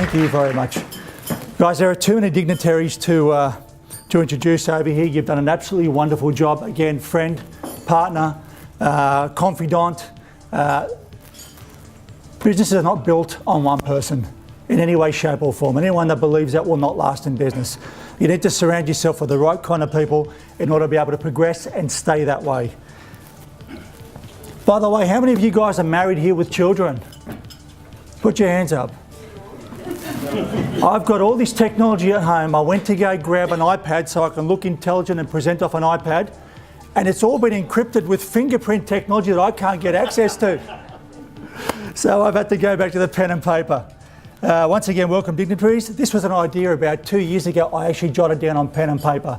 Thank you very much. Guys, there are too many dignitaries to introduce over here. You've done an absolutely wonderful job. Again, friend, partner, confidant. Businesses are not built on one person in any way, shape or form. Anyone that believes that will not last in business. You need to surround yourself with the right kind of people in order to be able to progress and stay that way. By the way, how many of you guys are married here with children? Put your hands up. I've got all this technology at home. I went to go grab an iPad so I can look intelligent and present off an iPad, and it's all been encrypted with fingerprint technology that I can't get access to. So I've had to go back to the pen and paper. Once again, welcome dignitaries. This was an idea about 2 years ago. I actually jotted down on pen and paper.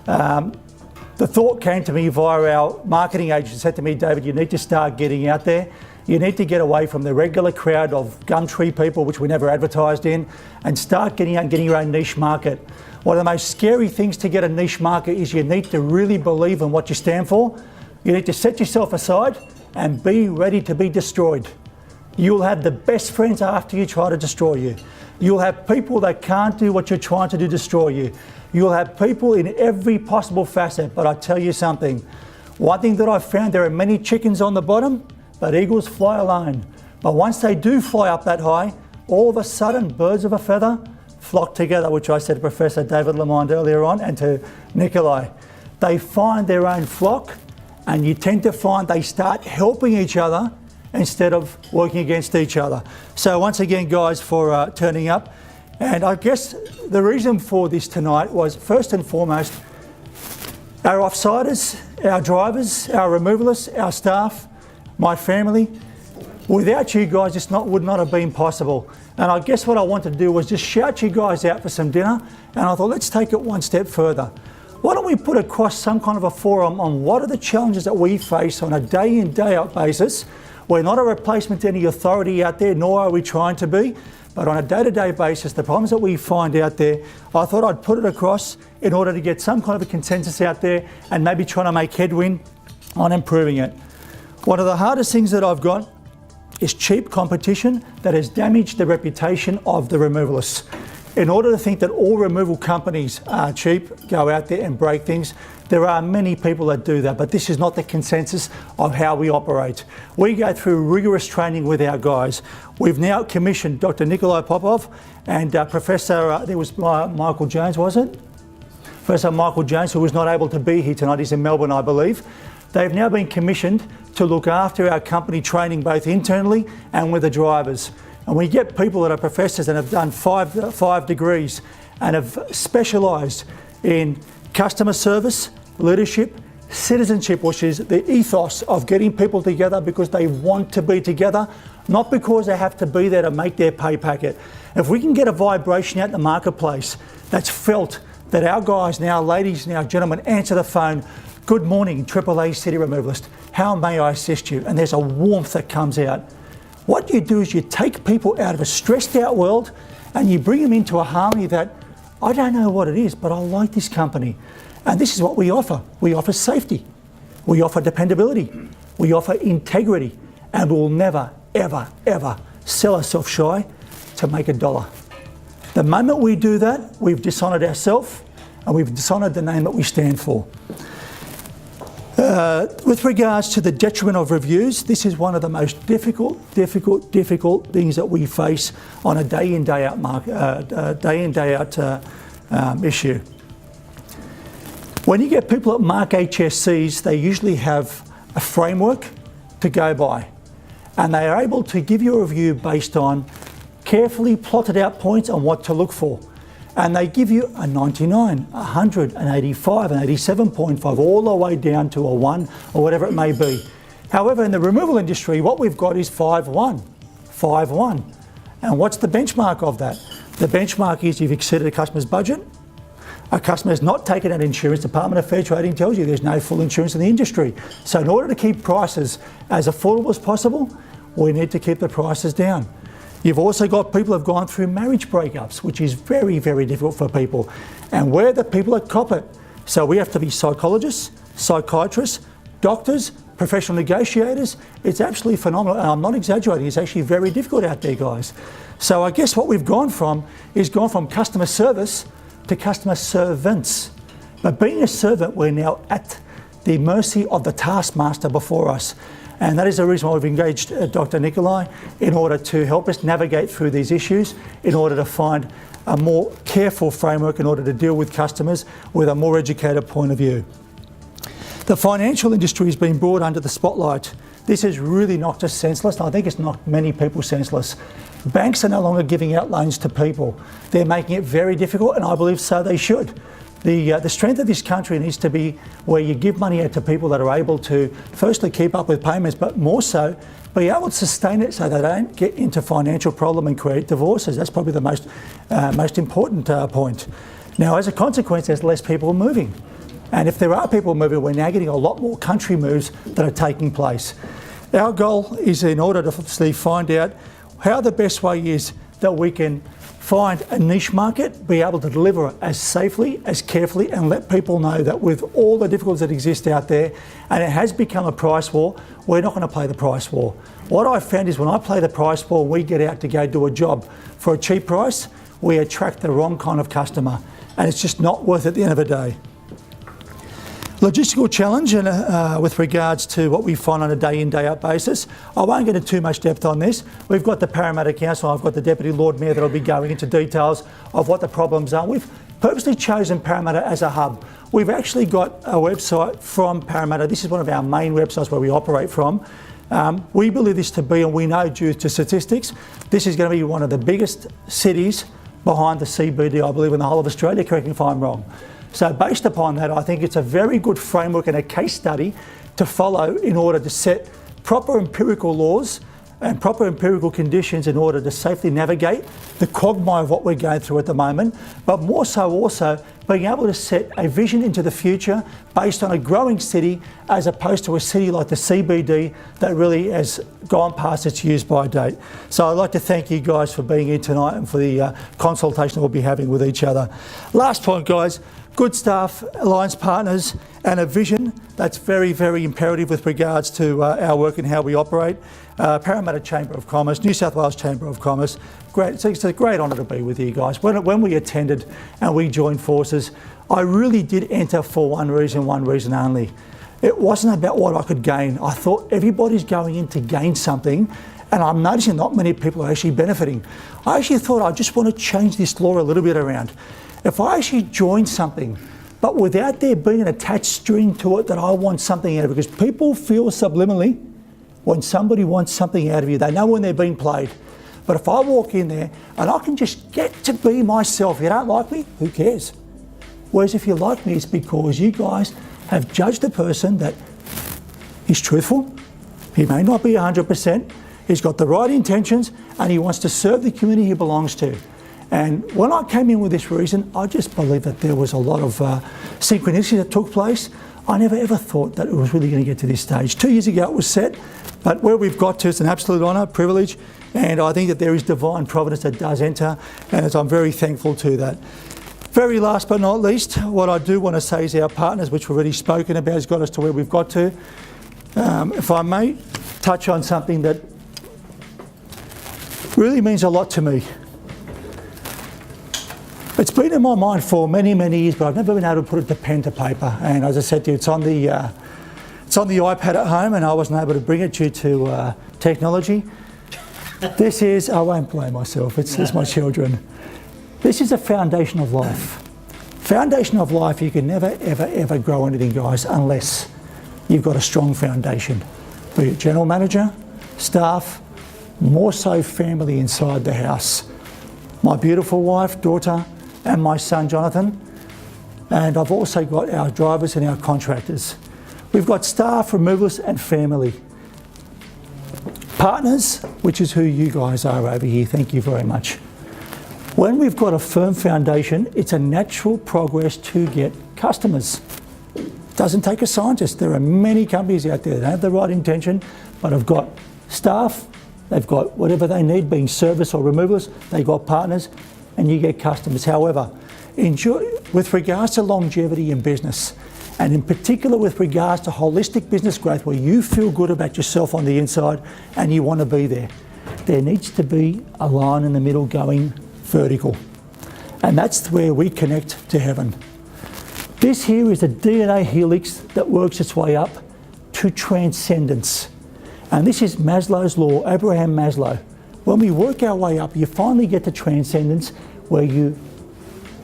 The thought came to me via our marketing agent, said to me, David, you need to start getting out there. You need to get away from the regular crowd of Gumtree people, which we never advertised in, and start getting out and getting your own niche market. One of the most scary things to get a niche market is you need to really believe in what you stand for. You need to set yourself aside and be ready to be destroyed. You'll have the best friends after you try to destroy you. You'll have people that can't do what you're trying to do destroy you. You'll have people in every possible facet, but I tell you something. One thing that I've found, there are many chickens on the bottom, but eagles fly alone. But once they do fly up that high, all of a sudden, birds of a feather flock together, which I said to Professor David Lamond earlier on and to Nikolai. They find their own flock, and you tend to find they start helping each other instead of working against each other. So once again, guys, for turning up. And I guess the reason for this tonight was, first and foremost, our offsiders, our drivers, our removalists, our staff, my family. Without you guys, this would not have been possible. And I guess what I wanted to do was just shout you guys out for some dinner. And I thought, let's take it one step further. Why don't we put across some kind of a forum on what are the challenges that we face on a day in, day out basis. We're not a replacement to any authority out there, nor are we trying to be. But on a day-to-day basis, the problems that we find out there, I thought I'd put it across in order to get some kind of a consensus out there and maybe trying to make headwind on improving it. One of the hardest things that I've got is cheap competition that has damaged the reputation of the removalists. In order to think that all removal companies are cheap, go out there and break things, there are many people that do that, but this is not the consensus of how we operate. We go through rigorous training with our guys. We've now commissioned Dr. Nikolai Popov and Professor, there was Michael Jones, was it? Professor Michael Jones, who was not able to be here tonight. He's in Melbourne, I believe. They've now been commissioned to look after our company training both internally and with the drivers. And we get people that are professors and have done five degrees and have specialised in customer service, leadership, citizenship, which is the ethos of getting people together because they want to be together, not because they have to be there to make their pay packet. If we can get a vibration out in the marketplace that's felt that our guys now, ladies now, gentlemen, answer the phone, good morning, AAA City Removalist, how may I assist you? And there's a warmth that comes out. What you do is you take people out of a stressed out world and you bring them into a harmony that, I don't know what it is, but I like this company. And this is what we offer. We offer safety. We offer dependability. We offer integrity. And we'll never, ever, ever sell ourselves shy to make $1. The moment we do that, we've dishonoured ourselves and we've dishonoured the name that we stand for. With regards to the detriment of reviews, this is one of the most difficult things that we face on a day in, day out issue. When you get people at Mark HSCs, they usually have a framework to go by, and they are able to give you a review based on carefully plotted out points on what to look for. And they give you a 99, 100, an 85, an 87.5, all the way down to a 1 or whatever it may be. However, in the removal industry, what we've got is 5-1, 5-1. And what's the benchmark of that? The benchmark is you've exceeded a customer's budget, a customer has not taken out insurance. Department of Fair Trading tells you there's no full insurance in the industry. So in order to keep prices as affordable as possible, we need to keep the prices down. You've also got people who have gone through marriage breakups, which is very, very difficult for people. And we're the people that cop it. So we have to be psychologists, psychiatrists, doctors, professional negotiators. It's absolutely phenomenal, and I'm not exaggerating. It's actually very difficult out there, guys. So I guess what we've gone from is customer service to customer servants. But being a servant, we're now at the mercy of the taskmaster before us. And that is the reason why we've engaged Dr. Nikolai in order to help us navigate through these issues, in order to find a more careful framework in order to deal with customers with a more educated point of view. The financial industry has been brought under the spotlight. This has really knocked us senseless, and I think it's knocked many people senseless. Banks are no longer giving out loans to people. They're making it very difficult, and I believe so they should. The strength of this country needs to be where you give money out to people that are able to firstly keep up with payments, but more so be able to sustain it so they don't get into financial problem and create divorces. That's probably the most important point. Now, as a consequence, there's less people moving. And if there are people moving, we're now getting a lot more country moves that are taking place. Our goal is in order to obviously find out how the best way is that we can find a niche market, be able to deliver as safely, as carefully, and let people know that with all the difficulties that exist out there, and it has become a price war, we're not going to play the price war. What I've found is when I play the price war, we get out to go do a job for a cheap price, we attract the wrong kind of customer, and it's just not worth it at the end of the day. Logistical challenge and with regards to what we find on a day in, day out basis. I won't get into too much depth on this. We've got the Parramatta Council, I've got the Deputy Lord Mayor that'll be going into details of what the problems are. We've purposely chosen Parramatta as a hub. We've actually got a website from Parramatta. This is one of our main websites where we operate from. We believe this to be, and we know due to statistics, this is going to be one of the biggest cities behind the CBD, I believe, in the whole of Australia, correct me if I'm wrong. So based upon that, I think it's a very good framework and a case study to follow in order to set proper empirical laws and proper empirical conditions in order to safely navigate the quagmire of what we're going through at the moment, but more so also being able to set a vision into the future based on a growing city as opposed to a city like the CBD that really has gone past its use-by date. So I'd like to thank you guys for being here tonight and for the consultation we'll be having with each other. Last point, guys. Good staff, alliance partners, and a vision that's very, very imperative with regards to our work and how we operate. Parramatta Chamber of Commerce, New South Wales Chamber of Commerce. Great, it's a great honour to be with you guys. When we attended and we joined forces, I really did enter for one reason only. It wasn't about what I could gain. I thought everybody's going in to gain something, and I'm noticing not many people are actually benefiting. I actually thought I just want to change this law a little bit around. If I actually join something, but without there being an attached string to it that I want something out of it, because people feel subliminally when somebody wants something out of you, they know when they're being played. But if I walk in there and I can just get to be myself, you don't like me, who cares? Whereas if you like me, it's because you guys have judged a person that he's truthful, he may not be 100%, he's got the right intentions, and he wants to serve the community he belongs to. And when I came in with this reason, I just believed that there was a lot of synchronicity that took place. I never ever thought that it was really going to get to this stage. 2 years ago it was set, but where we've got to, it's an absolute honour, privilege, and I think that there is divine providence that does enter, and I'm very thankful to that. Very last but not least, what I do want to say is our partners, which we've already spoken about, has got us to where we've got to. If I may touch on something that really means a lot to me. It's been in my mind for many, many years, but I've never been able to put it to pen to paper. And as I said to you, it's on the iPad at home, and I wasn't able to bring it due to technology. This is, I won't blame myself, it's my children. This is a foundation of life. Foundation of life, you can never, ever, ever grow anything, guys, unless you've got a strong foundation. Be it general manager, staff, more so family inside the house. My beautiful wife, daughter, and my son Jonathan, and I've also got our drivers and our contractors. We've got staff, removalists and family. Partners, which is who you guys are over here, thank you very much. When we've got a firm foundation, it's a natural progress to get customers. It doesn't take a scientist. There are many companies out there that don't have the right intention, but have got staff, they've got whatever they need, being service or removalists, they've got partners, and you get customers. However, with regards to longevity in business, and in particular with regards to holistic business growth, where you feel good about yourself on the inside and you want to be there, there needs to be a line in the middle going vertical. And that's where we connect to heaven. This here is a DNA helix that works its way up to transcendence. And this is Maslow's law, Abraham Maslow. When we work our way up, you finally get to transcendence, where you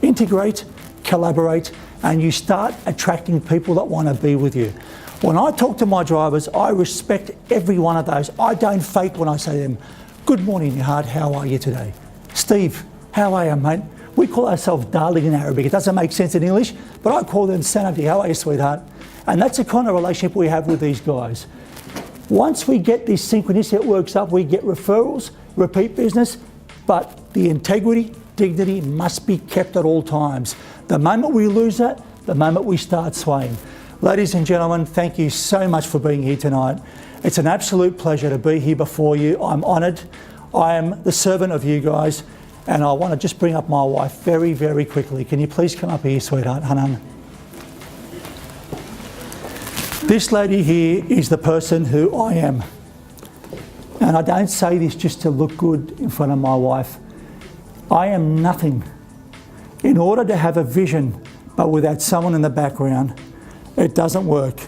integrate, collaborate, and you start attracting people that want to be with you. When I talk to my drivers, I respect every one of those. I don't fake when I say to them, "Good morning, your heart, how are you today? Steve, how are you, mate?" We call ourselves darling in Arabic. It doesn't make sense in English, but I call them Sanadi, how are you, sweetheart? And that's the kind of relationship we have with these guys. Once we get this synchronicity, it works up, we get referrals, repeat business, but the integrity, dignity must be kept at all times. The moment we lose that, the moment we start swaying. Ladies and gentlemen, thank you so much for being here tonight. It's an absolute pleasure to be here before you. I'm honoured. I am the servant of you guys, and I want to just bring up my wife very, very quickly. Can you please come up here, sweetheart, Hanan? This lady here is the person who I am. And I don't say this just to look good in front of my wife. I am nothing. In order to have a vision, but without someone in the background, it doesn't work.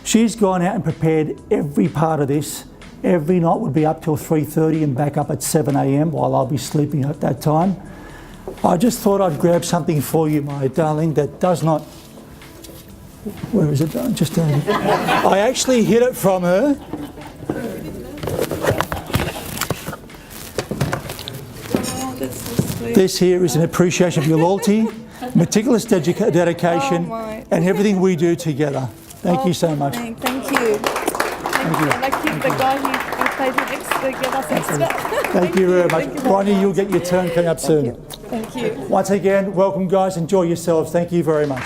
She's gone out and prepared every part of this. Every night would be up till 3:30 and back up at 7 a.m. while I'll be sleeping at that time. I just thought I'd grab something for you, my darling, that does not... Where is it? I actually hid it from her. This here is an appreciation of your loyalty, meticulous dedication, and everything we do together. Thank you so much. Thank you. Thank you. And I keep the guy who plays with extra, give us extra. Thank you very much. Ronnie, you'll get your turn coming up soon. Thank you. Once again, welcome guys. Enjoy yourselves. Thank you very much.